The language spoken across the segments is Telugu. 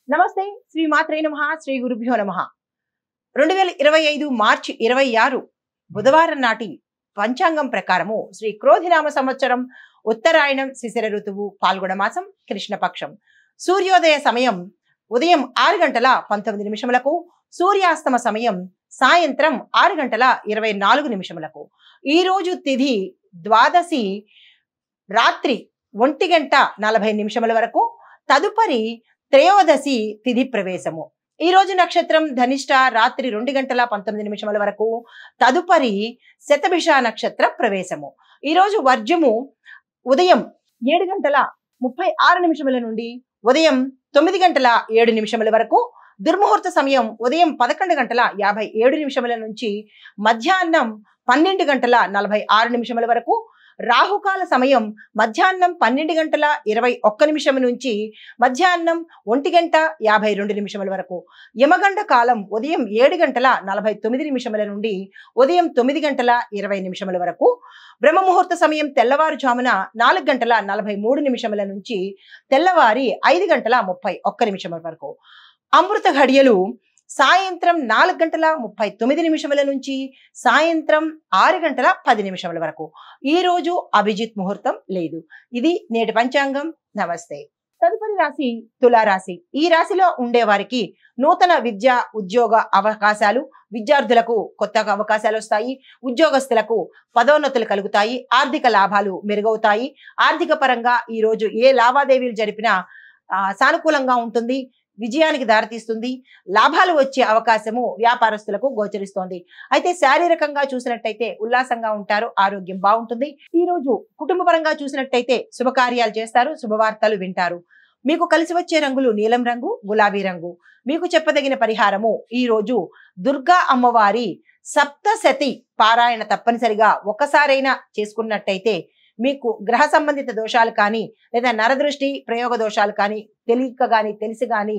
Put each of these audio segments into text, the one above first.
నమస్తే శ్రీ మాత్రే నమః శ్రీ గురుభ్యో నమః 2025 మార్చి 26 బుధవారం నాటి పంచాంగం ప్రకారము శ్రీ క్రోధినామ సంవత్సరం ఉత్తరాయణం శిశిర ఋతువు పాల్గొన మాసం కృష్ణపక్షం సూర్యోదయ సమయం ఉదయం 6:19 సూర్యాస్తమ సమయం సాయంత్రం 6:24 ఈ రోజు తిథి ద్వాదశి రాత్రి 1:40 వరకు తదుపరి త్రయోదశి తిథి ప్రవేశము ఈ రోజు నక్షత్రం ధనిష్ట రాత్రి 2:19 వరకు తదుపరి శతభిష నక్షత్ర ప్రవేశము ఈ రోజు వర్జము ఉదయం 7:36 నుండి ఉదయం 9:07 వరకు దుర్ముహూర్త సమయం ఉదయం 11:57 నుంచి మధ్యాహ్నం 12:46 వరకు రాహుకాల సమయం మధ్యాహ్నం 12:21 నుంచి మధ్యాహ్నం 1:52 వరకు యమగండ కాలం ఉదయం 7:49 నుండి ఉదయం 9:20 వరకు బ్రహ్మముహూర్త సమయం తెల్లవారుజామున 4:43 నుంచి తెల్లవారి 5:31 వరకు అమృత ఘడియలు సాయంత్రం 4:39 నుంచి సాయంత్రం 6:10 వరకు ఈ రోజు అభిజిత్ ముహూర్తం లేదు. ఇది నేటి పంచాంగం. నమస్తే. తదుపరి రాశి తులారాశి. ఈ రాశిలో ఉండే వారికి నూతన విద్య ఉద్యోగ అవకాశాలు, విద్యార్థులకు కొత్త అవకాశాలు వస్తాయి, ఉద్యోగస్తులకు పదోన్నతులు కలుగుతాయి, ఆర్థిక లాభాలు మెరుగవుతాయి. ఆర్థిక పరంగా ఈ రోజు ఏ లావాదేవీలు జరిపినా సానుకూలంగా ఉంటుంది, విజయానికి దారితీస్తుంది, లాభాలు వచ్చే అవకాశము వ్యాపారస్తులకు గోచరిస్తోంది. అయితే శారీరకంగా చూసినట్టయితే ఉల్లాసంగా ఉంటారు, ఆరోగ్యం బాగుంటుంది. ఈ రోజు కుటుంబ పరంగా చూసినట్టయితే శుభకార్యాలు చేస్తారు, శుభవార్తలు వింటారు. మీకు కలిసి వచ్చే రంగులు నీలం రంగు, గులాబీ రంగు. మీకు చెప్పదగిన పరిహారము ఈ రోజు దుర్గా అమ్మవారి సప్తశతి పారాయణ తప్పనిసరిగా ఒకసారైనా చేసుకున్నట్టయితే మీకు గ్రహ సంబంధిత దోషాలు కానీ లేదా నరదృష్టి ప్రయోగ దోషాలు కానీ తెలియక కానీ తెలిసి కానీ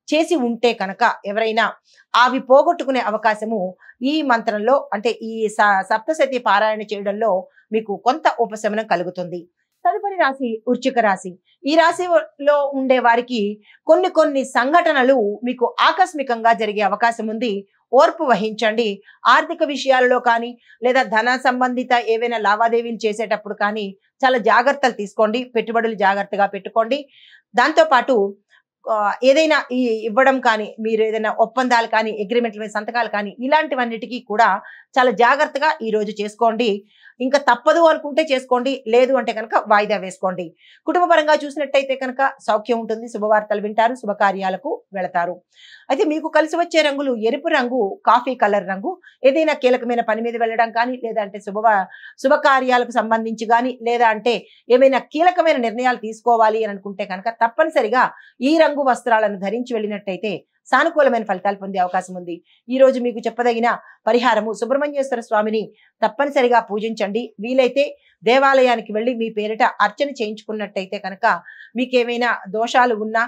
చేసి ఉంటే కనుక ఎవరైనా అవి పోగొట్టుకునే అవకాశము ఈ మంత్రంలో అంటే ఈ సప్తశతి పారాయణ చేయడంలో మీకు కొంత ఉపశమనం కలుగుతుంది. తదుపరి రాశి వృశ్చిక రాశి. ఈ రాశిలో ఉండే వారికి కొన్ని సంఘటనలు మీకు ఆకస్మికంగా జరిగే అవకాశం ఉంది. ఓర్పు వహించండి. ఆర్థిక విషయాలలో కానీ లేదా ధన సంబంధిత ఏవైనా లావాదేవీలు చేసేటప్పుడు కానీ చాలా జాగ్రత్తలు తీసుకోండి. పెట్టుబడులు జాగ్రత్తగా పెట్టుకోండి. దాంతోపాటు ఏదైనా ఇవ్వడం కానీ మీరు ఏదైనా ఒప్పందాలు కానీ అగ్రిమెంట్ల మీద సంతకాలు కానీ ఇలాంటివన్నిటికీ కూడా చాలా జాగ్రత్తగా ఈ రోజు చేసుకోండి. ఇంకా తప్పదు అనుకుంటే చేసుకోండి, లేదు అంటే కనుక వాయిదా వేసుకోండి. కుటుంబ పరంగా చూసినట్టయితే కనుక సౌఖ్యం ఉంటుంది, శుభవార్తలు వింటారు, శుభకార్యాలకు వెళతారు. అయితే మీకు కలిసి వచ్చే రంగులు ఎరుపు రంగు, కాఫీ కలర్ రంగు. ఏదైనా కీలకమైన పని మీద వెళ్ళడం కానీ లేదా అంటే శుభకార్యాలకు సంబంధించి కానీ లేదా అంటే ఏమైనా కీలకమైన నిర్ణయాలు తీసుకోవాలి అని అనుకుంటే కనుక తప్పనిసరిగా ఈ రంగు వస్త్రాలను ధరించి వెళ్ళినట్టయితే సానుకూలమైన ఫలితాలు పొందే అవకాశం ఉంది. ఈ రోజు మీకు చెప్పదగిన పరిహారము సుబ్రహ్మణ్యేశ్వర స్వామిని తప్పనిసరిగా పూజించండి. వీలైతే దేవాలయానికి వెళ్ళి మీ పేరిట అర్చన చేయించుకున్నట్టయితే కనుక మీకేమైనా దోషాలు ఉన్నా,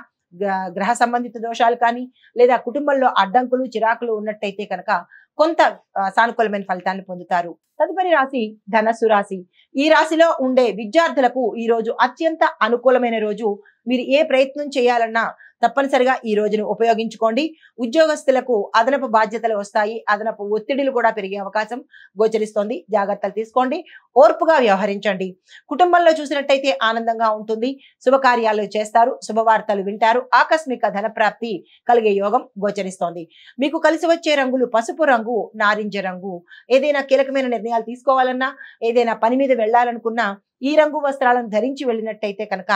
గ్రహ సంబంధిత దోషాలు కానీ లేదా కుటుంబంలో అడ్డంకులు చిరాకులు ఉన్నట్టయితే కనుక కొంత సానుకూలమైన ఫలితాన్ని పొందుతారు. తదుపరి రాశి ధనస్సు రాశి. ఈ రాశిలో ఉండే విద్యార్థులకు ఈ రోజు అత్యంత అనుకూలమైన రోజు. మీరు ఏ ప్రయత్నం చేయాలన్నా తప్పనిసరిగా ఈ రోజును ఉపయోగించుకోండి. ఉద్యోగస్తులకు అదనపు బాధ్యతలు వస్తాయి, అదనపు ఒత్తిడిలు కూడా పెరిగే అవకాశం గోచరిస్తోంది. జాగ్రత్తలు తీసుకోండి, ఓర్పుగా వ్యవహరించండి. కుటుంబంలో చూసినట్టయితే ఆనందంగా ఉంటుంది, శుభకార్యాలు చేస్తారు, శుభవార్తలు వింటారు, ఆకస్మిక ధనప్రాప్తి కలిగే యోగం గోచరిస్తోంది. మీకు కలిసి వచ్చే రంగులు పసుపు రంగు, నారింజ రంగు. ఏదైనా కీలకమైన నిర్ణయాలు తీసుకోవాలన్నా, ఏదైనా పని మీద వెళ్ళాలనుకున్నా ఈ రంగు వస్త్రాలను ధరించి వెళ్ళినట్టయితే కనుక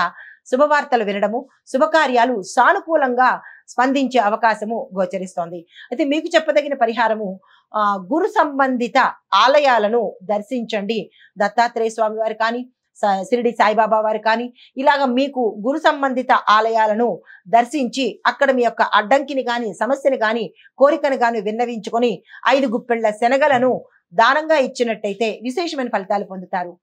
శుభవార్తలు వినడము, శుభకార్యాలు సానుకూలంగా స్పందించే అవకాశము గోచరిస్తోంది. అయితే మీకు చెప్పదగిన పరిహారము గురు సంబంధిత ఆలయాలను దర్శించండి. దత్తాత్రేయ స్వామి వారు కానీ షిరిడి సాయిబాబా వారు కానీ ఇలాగ మీకు గురు సంబంధిత ఆలయాలను దర్శించి అక్కడ మీ యొక్క అడ్డంకిని కానీ సమస్యని కానీ కోరికను కానీ విన్నవించుకొని 5 గుప్పెళ్ల శనగలను దానంగా ఇచ్చినట్టయితే విశేషమైన ఫలితాలు పొందుతారు.